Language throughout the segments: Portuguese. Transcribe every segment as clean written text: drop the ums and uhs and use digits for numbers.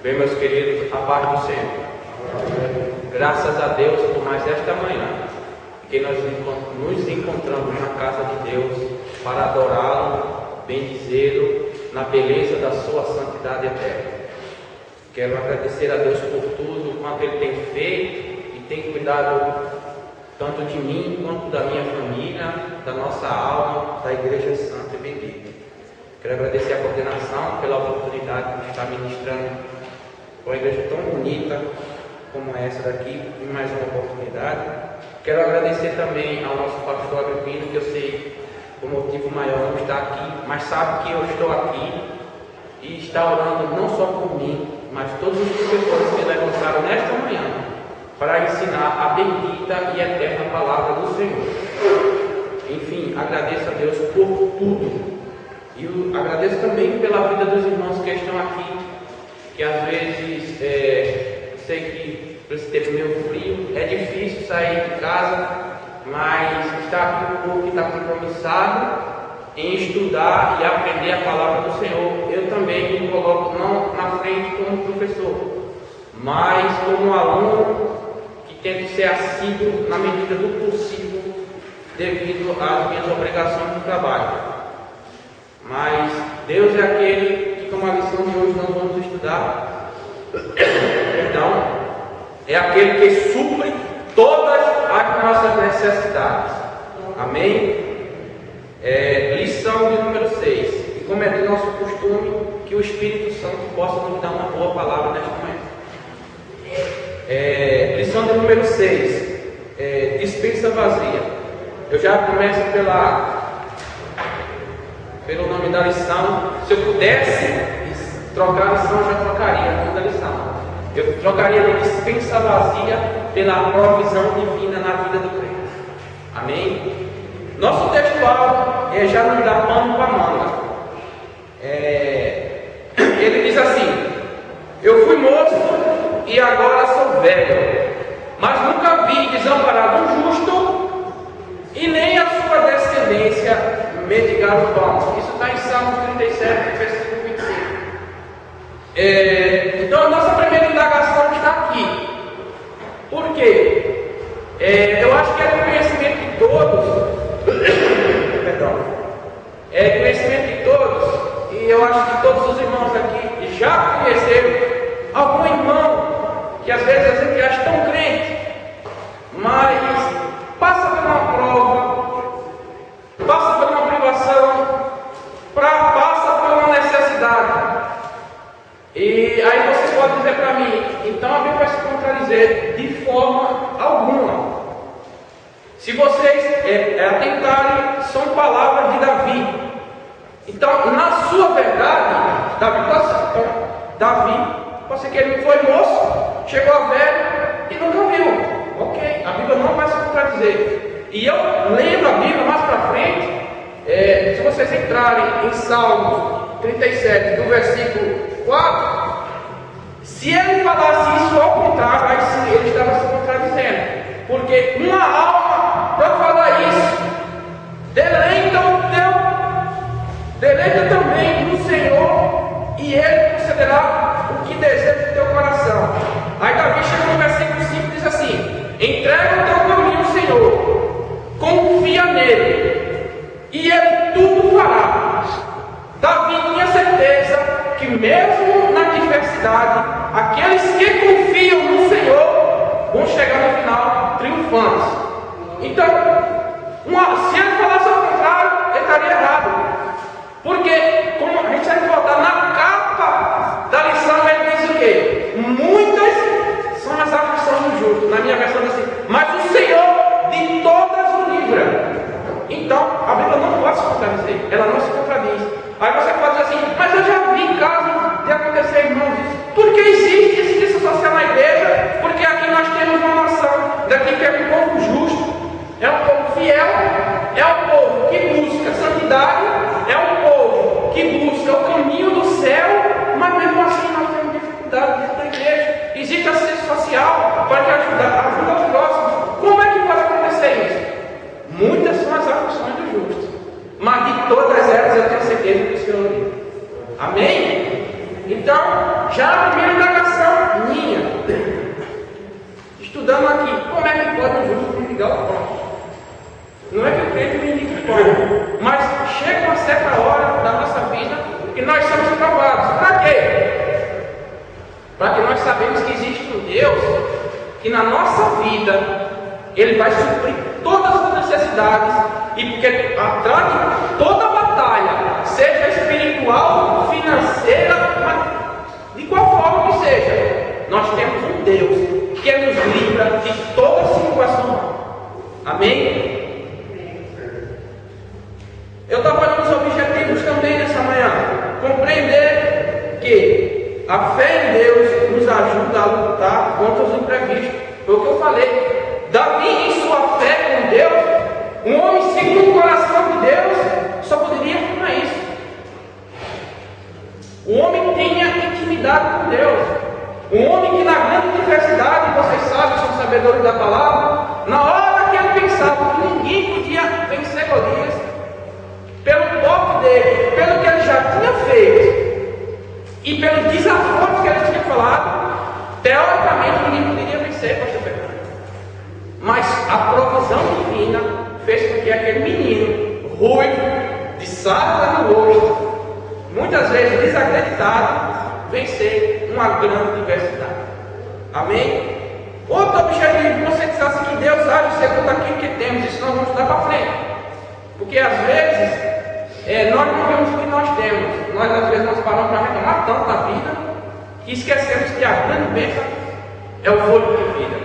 Bem, meus queridos, a paz do Senhor. Graças a Deus por mais esta manhã, que nós nos encontramos na casa de Deus para adorá-lo, bendizê-lo na beleza da sua santidade eterna. Quero agradecer a Deus por tudo quanto Ele tem feito e tem cuidado tanto de mim quanto da minha família, da nossa alma, da Igreja Santa e Bendita. Quero agradecer a coordenação pela oportunidade de estar ministrando uma igreja tão bonita como essa daqui, e mais uma oportunidade. Quero agradecer também ao nosso pastor Agripino, que eu sei o motivo maior não está aqui, mas sabe que eu estou aqui e está orando não só por mim, mas todos os professores que levantaram nesta manhã para ensinar a bendita e eterna palavra do Senhor. Enfim, agradeço a Deus por tudo. E eu agradeço também pela vida dos irmãos que estão aqui, que às vezes, sei que por esse tempo meio frio, é difícil sair de casa, mas está aqui um povo que está compromissado em estudar e aprender a palavra do Senhor. Eu também me coloco não na frente como professor, mas como aluno que tento ser assíduo na medida do possível, devido às minhas obrigações de trabalho. Mas Deus é aquele que, como a lição de hoje nós vamos estudar, é aquele que supre todas as nossas necessidades. Amém? Lição de número 6. E como é do nosso costume, que o Espírito Santo possa nos dar uma boa palavra nesta manhã. Lição de número 6. Dispensa vazia. Eu já começo pelo nome da lição. Se eu pudesse trocar a lição, eu já trocaria o nome da lição. Eu trocaria de dispensa vazia pela provisão divina na vida do crente. Amém? Nosso textual já não dá pano para manga. Ele diz assim: eu fui moço e agora sou velho, mas nunca vi desamparado um justo e nem a sua descendência mendigar o pão. Isso está em Salmos 37, versículo 25. Então a nossa primeira indagação está aqui. Por quê? Eu acho que é do conhecimento de todos. Perdão. É conhecimento de todos. E eu acho que todos os irmãos aqui já conheceram algum irmão que às vezes a gente acha tão crente, mas passa por uma prova, passa por uma privação, passa por uma necessidade. E aí você pode dizer para mim, então a Bíblia vai se contradizer de forma alguma. Se vocês atentarem, são palavras de Davi. Então, na sua verdade, Davi, pode ser que ele foi moço, chegou a velho e nunca viu. Ok, a Bíblia não vai se contradizer. E eu lendo a Bíblia mais para frente, se vocês entrarem em Salmos 37, do versículo 4, se ele falasse isso ao contrário, aí sim ele estava se contradizendo. Porque uma alma, para falar isso, deleita também no Senhor, e Ele concederá o que deseja do teu coração. Aí Davi chega no versículo 5 e diz assim: entrega o teu caminho ao Senhor, confia nele, e Ele tudo fará. Davi tinha certeza que mesmo na adversidade, aqueles que confiam no Senhor vão chegar no final triunfantes. Então, se ele falasse ao contrário, ele estaria errado. Porque, como a gente vai voltar na capa da lição, ele diz o quê? Muitas são as aflições do justo. Na minha versão diz assim: mas o Senhor de todas o livra. Então, a Bíblia não pode se contradizer, ela não se contradiz. Aí você pode dizer assim: mas eu já vi casos de acontecer, irmãos, isso. Porque existe justiça social na igreja, porque aqui nós temos uma nação daqui que é um povo justo, é um povo fiel, é um povo que busca santidade, é um povo que busca o caminho do céu, mas mesmo assim nós temos dificuldade dentro da igreja. Existe assistência social para que ajude aos próximos. Como é que pode acontecer isso? Muitas são as aflições do justo, mas de todas elas eu tenho certeza que o Senhor mendigar o pão. Não é que o crente mendiga o pão, mas chega uma certa hora da nossa vida que nós somos provados. Para quê? Para que nós sabemos que existe um Deus que na nossa vida Ele vai suprir todas as necessidades e porque atrás de toda a batalha, seja espiritual, financeira, de qual forma que seja, nós temos um Deus que nos livra de toda situação. Amém? Eu estava olhando os objetivos também nessa manhã. Compreender que a fé em Deus nos ajuda a lutar contra os imprevistos. Foi o que eu falei. Davi, em sua fé com Deus, um homem segundo o coração de Deus, só poderia afirmar isso. O homem tinha intimidade com Deus. Um homem que na grande diversidade, vocês sabem, são sabedores da palavra, na hora que ele pensava que ninguém podia vencer Golias, pelo toque dele, pelo que ele já tinha feito e pelo desafio que ele tinha falado, teoricamente ninguém poderia vencer, pastor Fernando. Mas a provisão divina fez com que aquele menino ruivo, de sarda no rosto, muitas vezes desacreditado, vencer uma grande diversidade. Amém? Outro objetivo, você dissesse que Deus age segundo aquilo que temos, isso nós vamos dar para frente. Porque às vezes nós não vemos o que nós temos. Nós às vezes nós paramos para reclamar tanto da vida que esquecemos que a grande bênção é o fôlego de vida.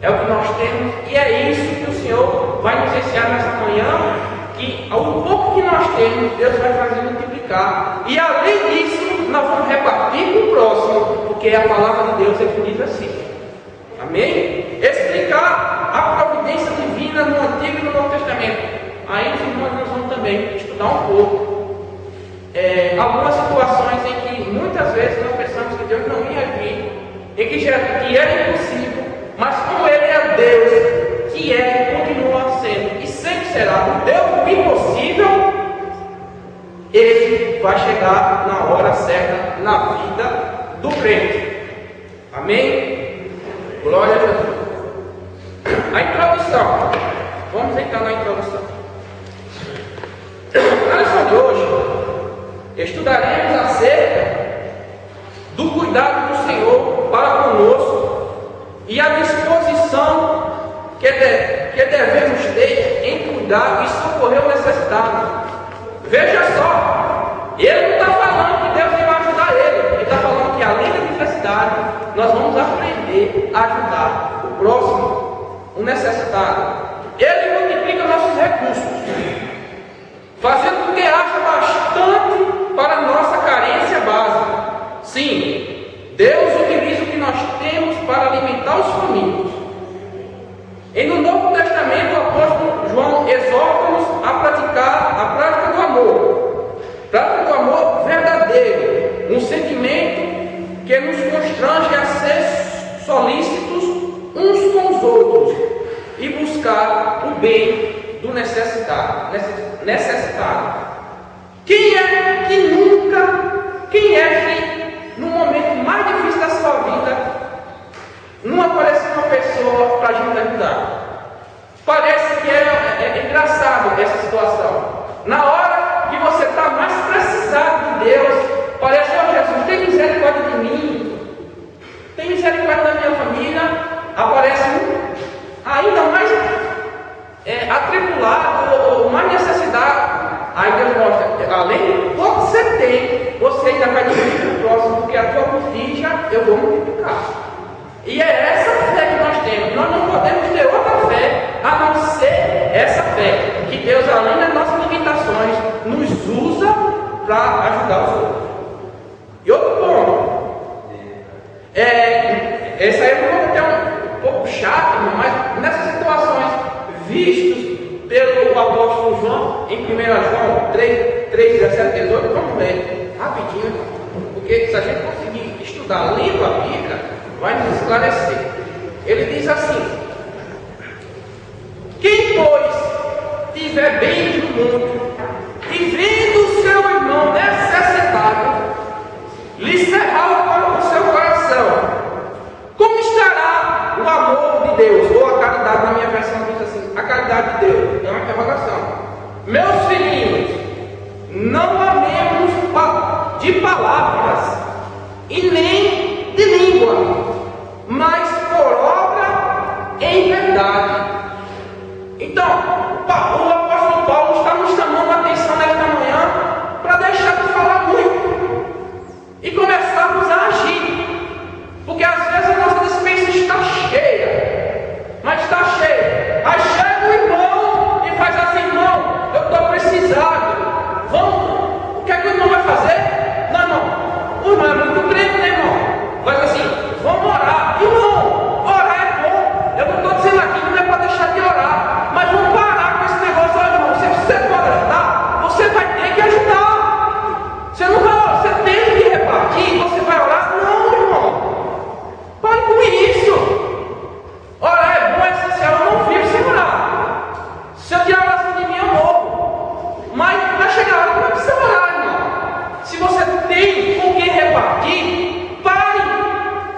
É o que nós temos e é isso que o Senhor vai nos ensinar nessa manhã, que o pouco que nós temos, Deus vai fazer multiplicar. E além disso, nós vamos repartir com o próximo, porque a palavra de Deus é que diz assim. Amém? Explicar a providência divina no Antigo e no Novo Testamento. Aí, irmãos, nós vamos também estudar um pouco algumas situações em que muitas vezes nós pensamos que Deus não ia agir, e que era impossível, mas como Ele é Deus, que é e continua sendo, e sempre será o Deus do impossível, Ele vai chegar na hora certa na vida do crente. Amém? Glória a Jesus. A introdução. Vamos entrar na introdução. Na lição de hoje, estudaremos acerca do cuidado do Senhor para conosco e a disposição que devemos ter em cuidar e socorrer o necessitado. Veja só, ele não está falando que Deus vai ajudar ele está falando que além da necessidade, nós vamos aprender a ajudar o próximo, o necessitado. Ele multiplica nossos recursos, fazendo com que haja bastante para a nossa carência básica. Sim, Deus utiliza o que nós temos para alimentar os famintos. E no Novo Testamento, o apóstolo João exorta-nos a praticar a prática do amor. Prática do amor verdadeiro, um sentimento que nos constrange a ser solícitos uns com os outros e buscar o bem do necessitado. Quem é que no momento mais difícil da sua vida não aparece uma pessoa para a gente ajudar? Parece que é engraçado essa situação. Na hora que você está mais precisado de Deus, parece: ó Jesus, tem misericórdia de mim, tem misericórdia da minha família. Aparece ainda mais atribulado ou mais necessidade. Aí Deus mostra: além de tudo que você tem, você ainda vai dividir o próximo, porque a tua botija eu vou multiplicar. E é essa fé que nós temos. Nós não podemos ter outra fé a não ser essa fé, que Deus, além das nossas limitações, nos usa para ajudar os outros. E outro ponto, essa aí é um pouco chato, mas nessas situações vistos pelo apóstolo João, em 1 João 3, 17, 18, vamos ler rapidinho, porque se a gente conseguir estudar lendo a Bíblia, vai nos esclarecer. Ele diz assim: quem, pois, tiver bens no mundo e vendo seu irmão necessitado, lhe cerrar o seu coração, como estará o amor de Deus? Ou a caridade, na minha versão diz assim: de Deus. É uma interrogação. Meus filhinhos, não amemos de palavras e nem de língua, mas por obra em verdade. Então, o apóstolo Paulo está nos chamando a atenção nesta manhã para deixar de falar muito e começarmos a agir. Porque às vezes a nossa despensa está cheia, mas está cheia. Aí chega o irmão e faz assim: irmão, eu estou precisado. Vamos, o que é que o irmão vai fazer? Não, irmão, o irmão é muito crente, né, irmão? Faz assim: vamos orar. Irmão, orar é bom. Eu não estou dizendo aqui que não é para deixar de orar, mas vamos parar com esse negócio. Olha, irmão, se você pode ajudar, você vai ter que ajudar. Você não vai, você tem que repartir, você vai orar? Não, irmão. Pare com isso. Orar é bom, é essencial. Eu não vivo sem orar. Se eu tirar a oração de mim, eu morro. Mas vai chegar a hora que não precisa orar, irmão. Se você tem com quem repartir, pare.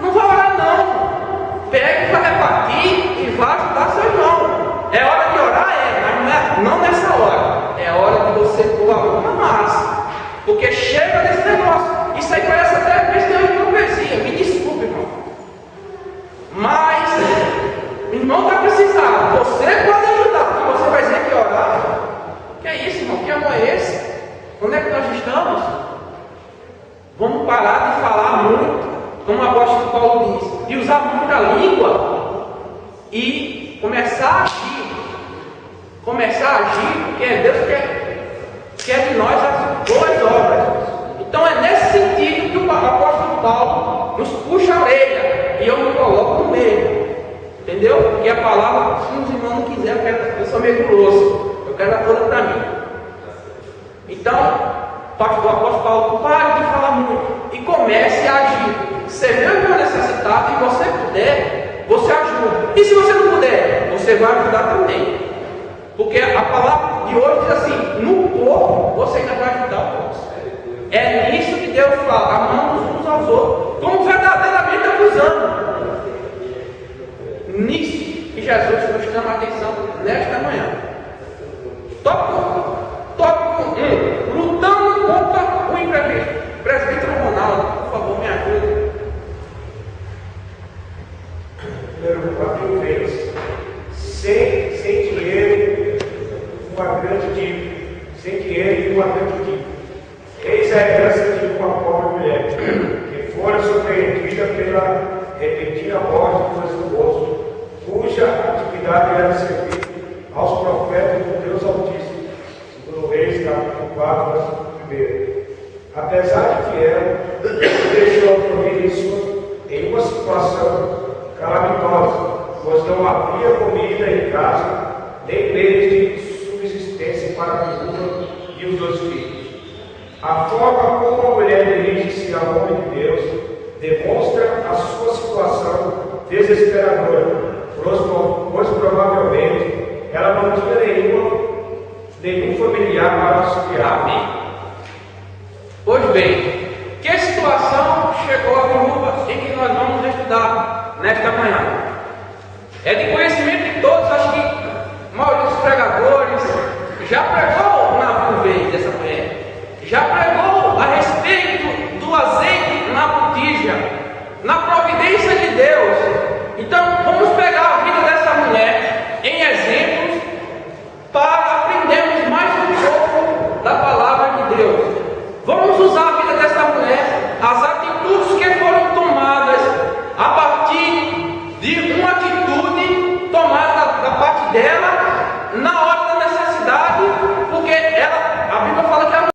Não vai orar, não. Pegue para repartir e vá ajudar seu irmão. É hora de orar? Mas não nessa hora. É hora de você pôr a mão na massa. Porque chega desse negócio. Isso aí parece até questão de hipocrisia. Me desculpe, irmão. Mas o irmão está precisando. Você pode ajudar, porque você vai dizer que orar. Que é isso, irmão? Que amor é esse? Onde é que nós estamos? Vamos parar de falar muito, como o apóstolo Paulo diz, e usar muito a língua e começar a agir. Começar a agir, porque Deus quer de nós as boas obras. Então é nesse sentido que o apóstolo Paulo nos puxa a orelha, e eu me coloco no meio. Entendeu? Porque a palavra, se os irmãos não quiserem, eu sou meio grosso, eu quero a toda para mim. Então, o apóstolo Paulo, pare de falar muito e comece a agir. Se vê o irmão necessitado e você puder, você ajuda. E se você não puder, você vai ajudar também. Porque a palavra de hoje diz assim: no corpo você ainda vai ajudar o próximo. É nisso que Deus fala, amando uns aos outros, como verdadeiramente acusando. Nisso que Jesus nos chama a atenção nesta manhã. Tópico 1: lutando contra o imprevisto. Presbítero Ronaldo, por favor, me ajude. Número 4 vezes. Sem dinheiro, uma grande dívida. Sem dinheiro e uma grande dívida. Eis a herança de uma pobre mulher, que fora surpreendida pela repentina morte do esposo, cuja atividade era servir aos profetas do Deus Altíssimo, segundo Reis, capítulo 4, versículo 1. Apesar de que ela deixou a família em uma situação calamitosa, pois não havia comida em casa, nem meios de subsistência para a viúva e os 2 filhos. A forma como a mulher dirige-se ao homem de Deus demonstra a sua situação desesperadora, pois provavelmente ela não tinha nenhum familiar para auxiliar. Amém. Pois bem, que situação chegou a viúva em que nós vamos estudar nesta manhã? É de conhecimento de todos, acho que a maioria dos pregadores já pregou na vez dessa mulher. Já pregou a respeito do azeite na botija, na providência de Deus. Então, vamos pegar a vida dessa mulher em exemplos para aprendermos mais um pouco da palavra de Deus. Vamos usar a vida dessa mulher, as atitudes que foram tomadas a partir de uma atitude tomada da parte dela